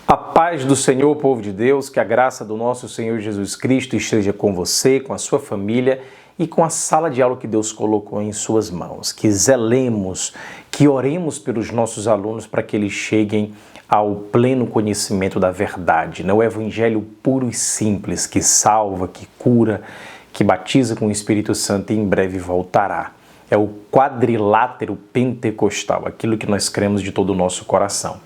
A paz do Senhor, povo de Deus, que a graça do nosso Senhor Jesus Cristo esteja com você, com a sua família e com a sala de aula que Deus colocou em suas mãos. Que zelemos, que oremos pelos nossos alunos para que eles cheguem ao pleno conhecimento da verdade, né? O evangelho puro e simples, que salva, que cura, que batiza com o Espírito Santo e em breve voltará. É o quadrilátero pentecostal, aquilo que nós cremos de todo o nosso coração.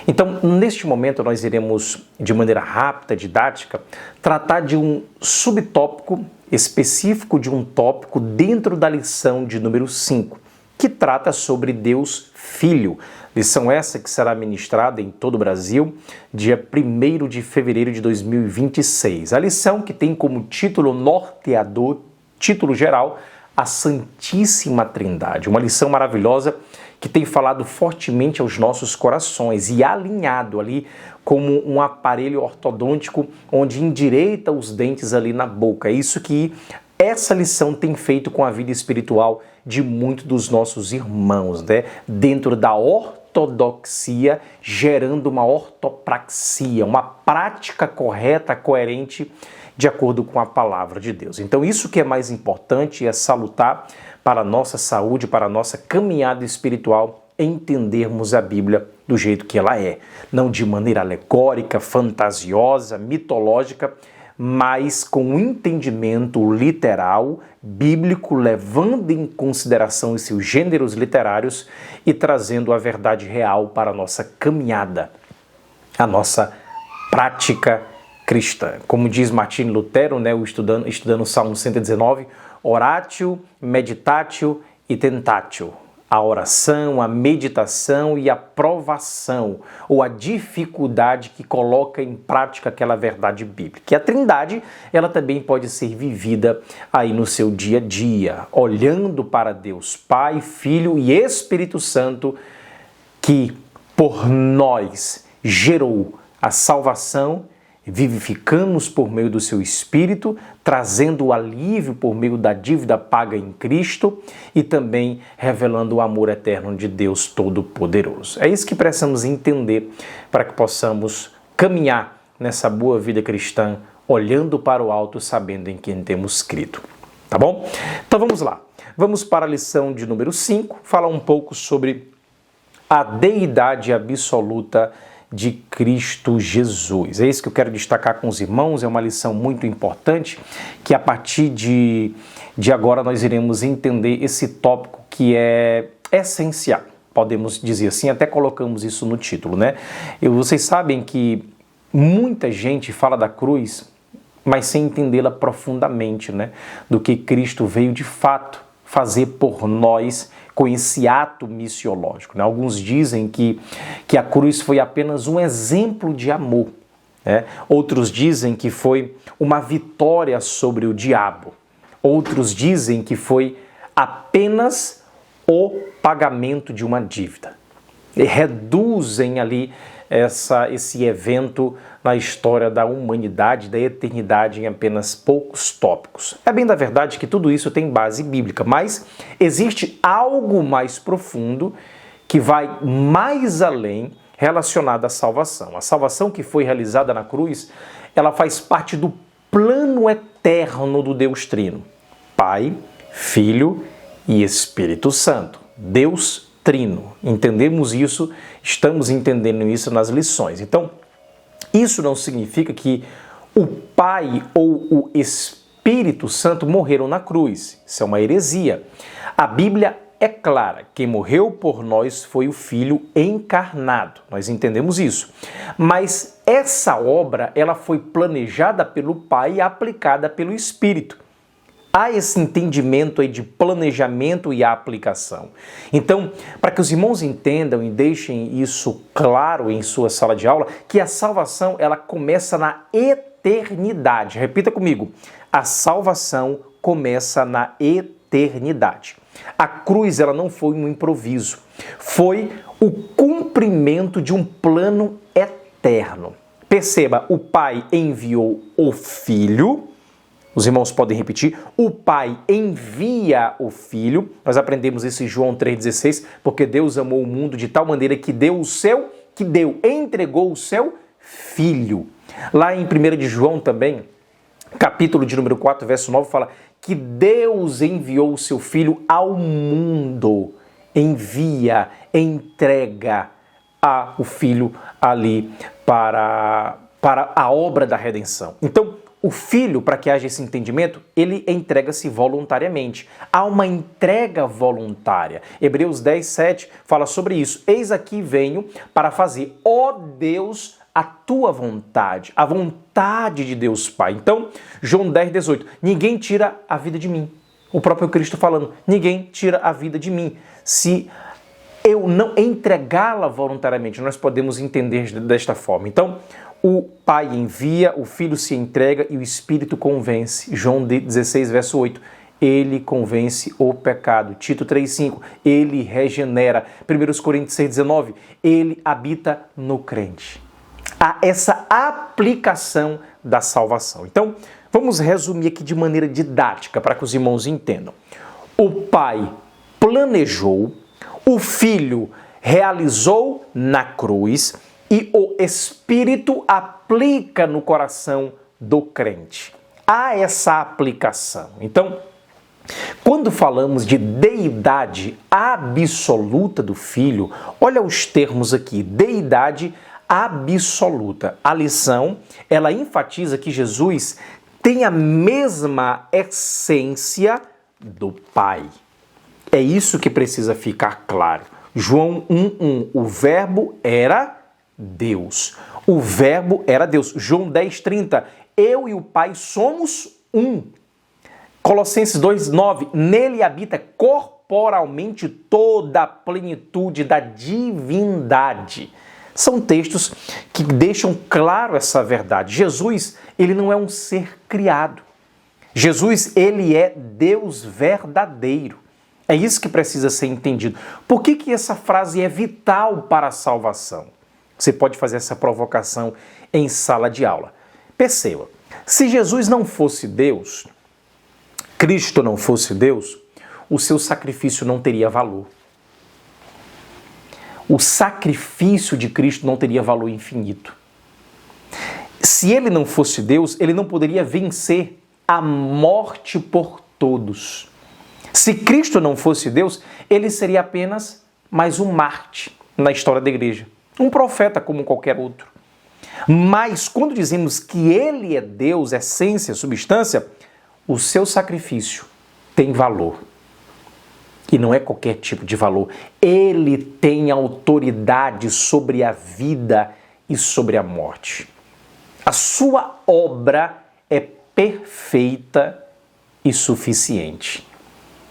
Então, neste momento, nós iremos, de maneira rápida, didática, tratar de um subtópico específico de um tópico dentro da lição de número 5, que trata sobre Deus Filho. Lição essa que será ministrada em todo o Brasil, dia 1º de fevereiro de 2026. A lição que tem como título norteador, título geral, a Santíssima Trindade, uma lição maravilhosa que tem falado fortemente aos nossos corações e alinhado ali como um aparelho ortodôntico onde endireita os dentes ali na boca. É isso que essa lição tem feito com a vida espiritual de muitos dos nossos irmãos, né? Dentro da ortodoxia, gerando uma ortopraxia, uma prática correta, coerente, de acordo com a palavra de Deus. Então, isso que é mais importante é salutar para a nossa saúde, para a nossa caminhada espiritual, entendermos a Bíblia do jeito que ela é. Não de maneira alegórica, fantasiosa, mitológica, mas com um entendimento literal, bíblico, levando em consideração os seus gêneros literários e trazendo a verdade real para a nossa caminhada, a nossa prática cristã. Como diz Martinho Lutero, né, estudando o Salmo 119, oratio, meditatio e tentatio. A oração, a meditação e a provação, ou a dificuldade que coloca em prática aquela verdade bíblica. E a Trindade, ela também pode ser vivida aí no seu dia a dia, olhando para Deus Pai, Filho e Espírito Santo, que por nós gerou a salvação, vivificamos por meio do seu Espírito, trazendo o alívio por meio da dívida paga em Cristo e também revelando o amor eterno de Deus Todo-Poderoso. É isso que precisamos entender para que possamos caminhar nessa boa vida cristã, olhando para o alto, sabendo em quem temos crido. Tá bom? Então vamos lá. Vamos para a lição de número 5, falar um pouco sobre a deidade absoluta de Cristo Jesus. É isso que eu quero destacar com os irmãos, é uma lição muito importante, que a partir de agora nós iremos entender esse tópico que é essencial, podemos dizer assim, até colocamos isso no título, né? Vocês sabem que muita gente fala da cruz, mas sem entendê-la profundamente, né? Do que Cristo veio de fato fazer por nós com esse ato missiológico, né? Alguns dizem que a cruz foi apenas um exemplo de amor, né? Outros dizem que foi uma vitória sobre o diabo. Outros dizem que foi apenas o pagamento de uma dívida. E reduzem ali esse evento na história da humanidade, da eternidade, em apenas poucos tópicos. É bem da verdade que tudo isso tem base bíblica, mas existe algo mais profundo que vai mais além relacionado à salvação. A salvação que foi realizada na cruz, ela faz parte do plano eterno do Deus Trino. Pai, Filho e Espírito Santo. Deus Trino. Entendemos isso, estamos entendendo isso nas lições. Então, isso não significa que o Pai ou o Espírito Santo morreram na cruz. Isso é uma heresia. A Bíblia é clara. Quem morreu por nós foi o Filho encarnado. Nós entendemos isso. Mas essa obra, ela foi planejada pelo Pai e aplicada pelo Espírito. Há esse entendimento aí de planejamento e aplicação. Então, para que os irmãos entendam e deixem isso claro em sua sala de aula, que a salvação ela começa na eternidade. Repita comigo. A salvação começa na eternidade. A cruz ela não foi um improviso. Foi o cumprimento de um plano eterno. Perceba, o Pai enviou o Filho. Os irmãos podem repetir, o Pai envia o Filho, nós aprendemos isso em João 3,16, porque Deus amou o mundo de tal maneira que entregou o seu filho. Lá em 1 de João também, capítulo de número 4, verso 9, fala que Deus enviou o seu filho ao mundo. Envia, entrega o filho ali para a obra da redenção. Então, o filho, para que haja esse entendimento, ele entrega-se voluntariamente. Há uma entrega voluntária. Hebreus 10, 7 fala sobre isso. Eis aqui venho para fazer, ó Deus, a tua vontade, a vontade de Deus Pai. Então, João 10, 18, ninguém tira a vida de mim. O próprio Cristo falando, ninguém tira a vida de mim. Se eu não entregá-la voluntariamente, nós podemos entender desta forma. Então, o Pai envia, o Filho se entrega e o Espírito convence. João 16, verso 8. Ele convence o pecado. Tito 3,5. Ele regenera. 1 Coríntios 6,19. Ele habita no crente. Há essa aplicação da salvação. Então, vamos resumir aqui de maneira didática para que os irmãos entendam. O Pai planejou, o Filho realizou na cruz e o Espírito aplica no coração do crente. Há essa aplicação. Então, quando falamos de deidade absoluta do Filho, olha os termos aqui, deidade absoluta. A lição, ela enfatiza que Jesus tem a mesma essência do Pai. É isso que precisa ficar claro. João 1:1, o verbo era Deus. O verbo era Deus. João 10:30, eu e o Pai somos um. Colossenses 2:9, nele habita corporalmente toda a plenitude da divindade. São textos que deixam claro essa verdade. Jesus, ele não é um ser criado. Jesus, ele é Deus verdadeiro. É isso que precisa ser entendido. Por que essa frase é vital para a salvação? Você pode fazer essa provocação em sala de aula. Perceba, se Jesus não fosse Deus, Cristo não fosse Deus, o seu sacrifício não teria valor. O sacrifício de Cristo não teria valor infinito. Se ele não fosse Deus, ele não poderia vencer a morte por todos. Se Cristo não fosse Deus, ele seria apenas mais um Marte na história da igreja. Um profeta como qualquer outro. Mas quando dizemos que ele é Deus, essência, substância, o seu sacrifício tem valor. E não é qualquer tipo de valor. Ele tem autoridade sobre a vida e sobre a morte. A sua obra é perfeita e suficiente.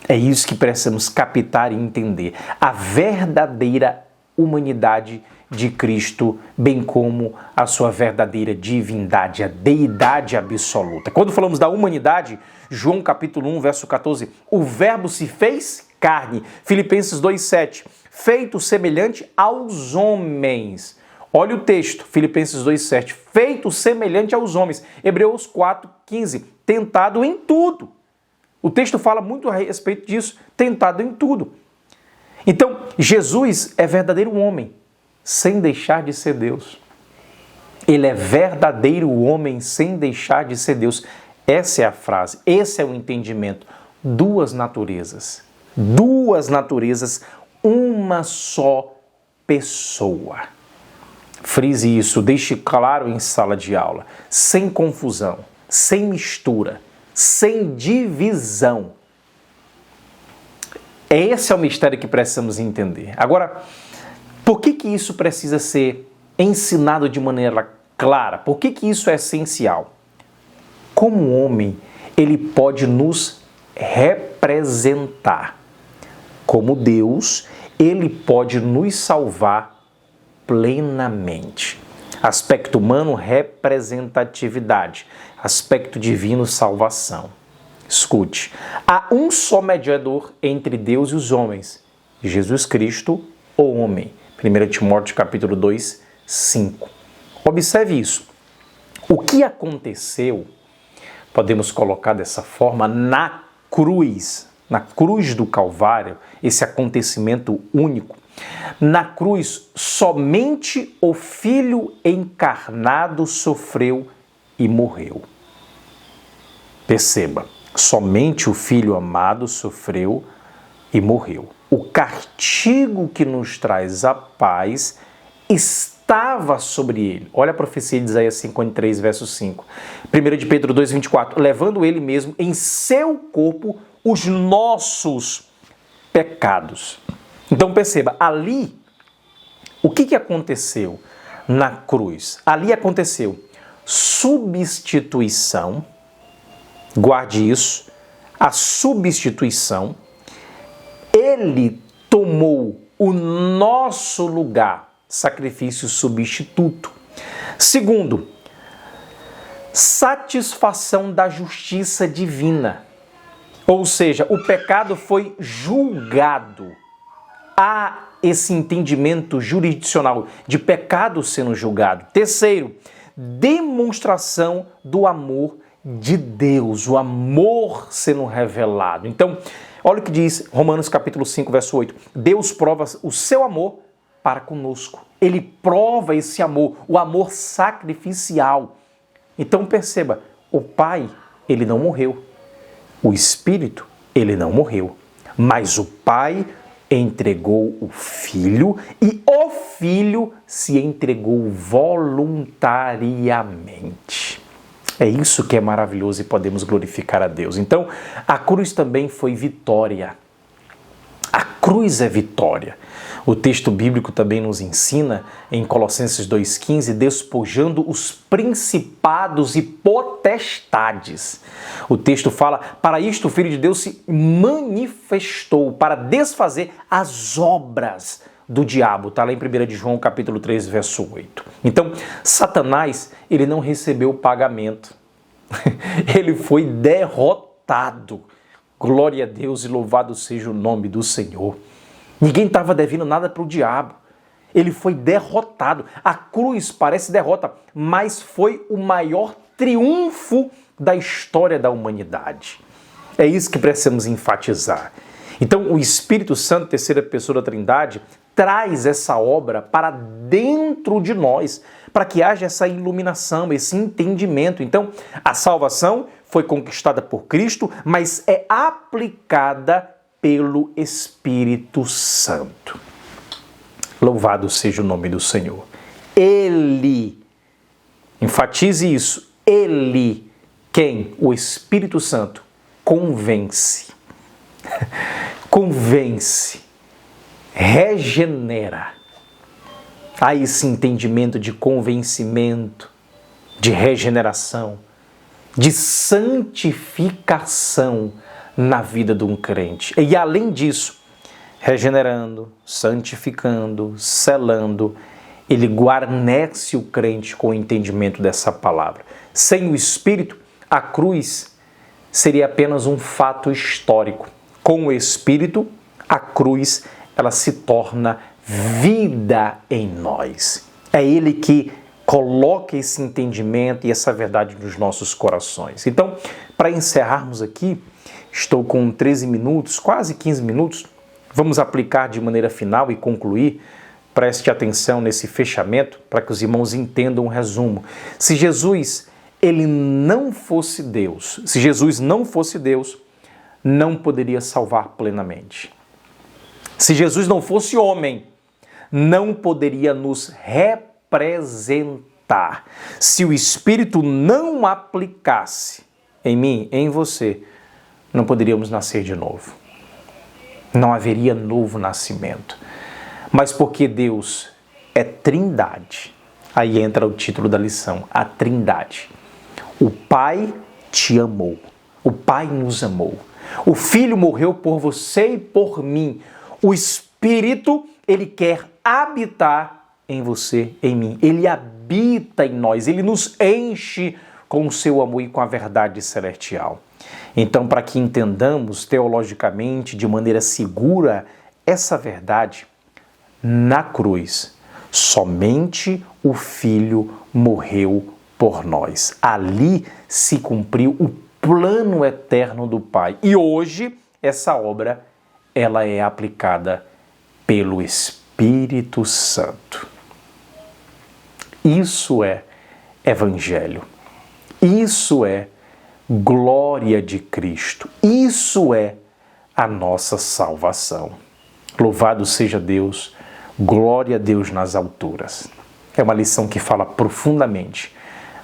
É isso que precisamos captar e entender. A verdadeira humanidade de Cristo, bem como a sua verdadeira divindade, a deidade absoluta. Quando falamos da humanidade, João capítulo 1, verso 14, o verbo se fez carne. Filipenses 2,7, feito semelhante aos homens. Olha o texto, Filipenses 2,7, feito semelhante aos homens. Hebreus 4,15, tentado em tudo. O texto fala muito a respeito disso, tentado em tudo. Então, Jesus é verdadeiro homem, sem deixar de ser Deus. Ele é verdadeiro homem, sem deixar de ser Deus. Essa é a frase, esse é o entendimento. Duas naturezas, uma só pessoa. Frise isso, deixe claro em sala de aula, sem confusão, sem mistura, sem divisão. Esse é o mistério que precisamos entender. Agora, por que isso precisa ser ensinado de maneira clara? Por que isso é essencial? Como homem, ele pode nos representar. Como Deus, ele pode nos salvar plenamente. Aspecto humano, representatividade. Aspecto divino, salvação. Escute, há um só mediador entre Deus e os homens, Jesus Cristo, o homem. 1 Timóteo capítulo 2, 5. Observe isso. O que aconteceu, podemos colocar dessa forma, na cruz do Calvário, esse acontecimento único, Na cruz, somente o Filho encarnado sofreu e morreu. Perceba, somente o Filho amado sofreu e morreu. O castigo que nos traz a paz estava sobre ele. Olha a profecia de Isaías 53, verso 5. 1 de Pedro 2, 24. Levando ele mesmo em seu corpo os nossos pecados. Então perceba, ali, o que aconteceu na cruz? Ali aconteceu substituição, guarde isso, a substituição. Ele tomou o nosso lugar, sacrifício substituto. Segundo, satisfação da justiça divina. Ou seja, o pecado foi julgado. Há esse entendimento jurisdicional de pecado sendo julgado. Terceiro, demonstração do amor de Deus, o amor sendo revelado. Então, olha o que diz Romanos capítulo 5, verso 8. Deus prova o seu amor para conosco. Ele prova esse amor, o amor sacrificial. Então perceba, o Pai, ele não morreu. O Espírito, ele não morreu. Mas o Pai entregou o Filho e o Filho se entregou voluntariamente. É isso que é maravilhoso e podemos glorificar a Deus. Então, a cruz também foi vitória. A cruz é vitória. O texto bíblico também nos ensina, em Colossenses 2,15, despojando os principados e potestades. O texto fala, para isto o Filho de Deus se manifestou, para desfazer as obras do diabo. Está lá em 1 de João, capítulo 3, verso 8. Então, Satanás, ele não recebeu o pagamento. Ele foi derrotado. Glória a Deus e louvado seja o nome do Senhor. Ninguém estava devendo nada para o diabo. Ele foi derrotado. A cruz parece derrota, mas foi o maior triunfo da história da humanidade. É isso que precisamos enfatizar. Então, o Espírito Santo, terceira pessoa da Trindade, traz essa obra para dentro de nós, para que haja essa iluminação, esse entendimento. Então, a salvação foi conquistada por Cristo, mas é aplicada pelo Espírito Santo. Louvado seja o nome do Senhor. Ele, enfatize isso, ele, quem? O Espírito Santo, convence. Convence, regenera. Há esse entendimento de convencimento, de regeneração, de santificação na vida de um crente. E além disso, regenerando, santificando, selando, ele guarnece o crente com o entendimento dessa palavra. Sem o Espírito, a cruz seria apenas um fato histórico. Com o Espírito, a cruz, ela se torna vida em nós. É Ele que coloca esse entendimento e essa verdade nos nossos corações. Então, para encerrarmos aqui, estou com 13 minutos, quase 15 minutos, vamos aplicar de maneira final e concluir. Preste atenção nesse fechamento para que os irmãos entendam um resumo. Se Jesus, ele não fosse Deus, se Jesus não fosse Deus, não poderia salvar plenamente. Se Jesus não fosse homem, não poderia nos representar. Se o Espírito não aplicasse em mim, em você, não poderíamos nascer de novo. Não haveria novo nascimento. Mas porque Deus é Trindade, aí entra o título da lição, a Trindade. O Pai te amou, o Pai nos amou. O Filho morreu por você e por mim. O Espírito, ele quer habitar em você, em mim. Ele habita em nós, ele nos enche com o seu amor e com a verdade celestial. Então, para que entendamos teologicamente, de maneira segura, essa verdade, na cruz, somente o Filho morreu por nós. Ali se cumpriu o plano eterno do Pai. E hoje, essa obra, ela é aplicada pelo Espírito Espírito Santo. Isso é Evangelho. Isso é glória de Cristo. Isso é a nossa salvação. Louvado seja Deus, glória a Deus nas alturas. É uma lição que fala profundamente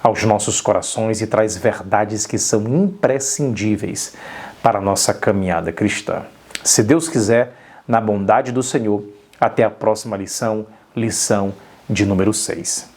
aos nossos corações e traz verdades que são imprescindíveis para a nossa caminhada cristã. Se Deus quiser, na bondade do Senhor, até a próxima lição, lição de número 6.